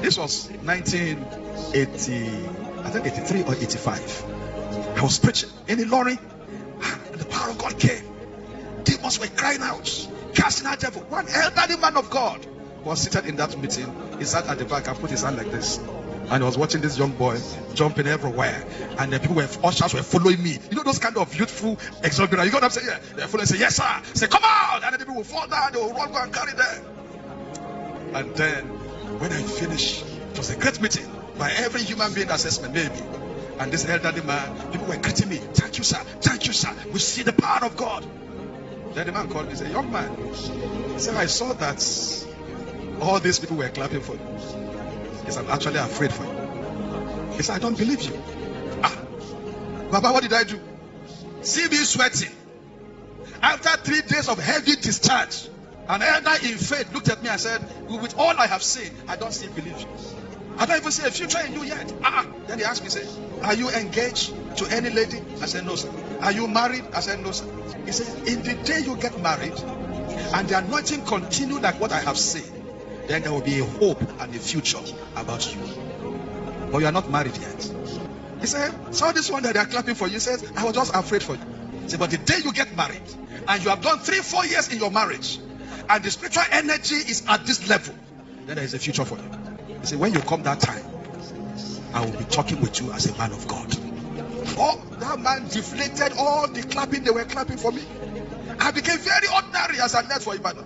This was 1980, I think 83 or 85. I was preaching in the lorry, and the power of God came. Demons were crying out, casting out devil. One elderly man of God was seated in that meeting. He sat at the back and put his hand like this, and he was watching this young boy jumping everywhere, and the people ushers were following me. You know those kind of youthful exuberance. You got what I'm saying? Yeah, they're following. Say yes sir. Say come out, and the people will fall down. They will run, go and carry them. And then when I finished, it was a great meeting by every human being assessment maybe. And this elderly man, people were greeting me. Thank you sir, thank you sir. We see the power of God. Then the man called me and said, young man, he said, I saw that all these people were clapping for you. He said, I'm actually afraid for you. He said, I don't believe you. Baba, what did I do? See me sweating. After 3 days of heavy discharge, an elder in faith looked at me and said, with all I have seen, I don't still believe you. I don't even see a future in you yet. Then he asked me, say, are you engaged to any lady? I said, no, sir. Are you married? I said, no, sir. He said, in the day you get married and the anointing continue like what I have seen, then there will be a hope and a future about you. But you are not married yet. He said, so this one that they are clapping for you, says, I was just afraid for you. He said, but the day you get married and you have done 3-4 years in your marriage and the spiritual energy is at this level, then there is a future for you. He said, when you come that time, I will be talking with you as a man of God. Oh, that man deflated all the clapping they were clapping for me. I became very ordinary as I left for Ibadan.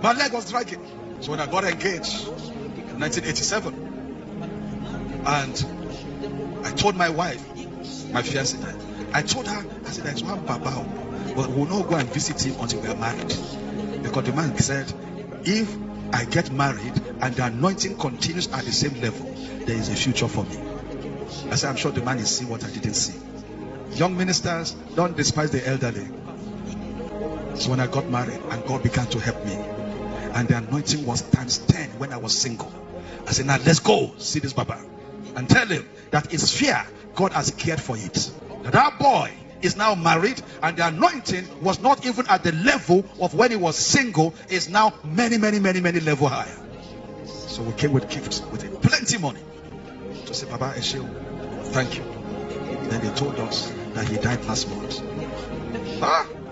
My leg was dragging. So when I got engaged in 1987, and I told my wife, my fiancée, I told her, I said, there's one Baba, but we'll not go and visit him until we are married. Because the man said, if I get married and the anointing continues at the same level, there is a future for me. I said, I'm sure the man is seeing what I didn't see. Young ministers, don't despise the elderly. So when I got married and God began to help me, and the anointing was ×10 when I was single, I said, now let's go see this Baba and tell him that it's fear, God has cared for it. That boy is now married and the anointing was not even at the level of when he was single, is now many level higher. So we came with gifts, with plenty money to say, Baba Esheo, thank you. Then they told us that he died last month.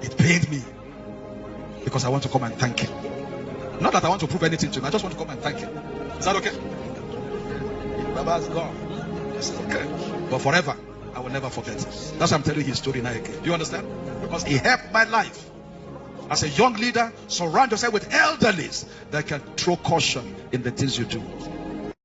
It pained me because I want to come and thank him. Not that I want to prove anything to him, I just want to come and thank him. Is that okay? Baba is gone. It's okay. But forever, I will never forget. That's why I'm telling you his story now again. Do you understand? Because he helped my life. As a young leader, surround yourself with elderlies that can throw caution in the things you do.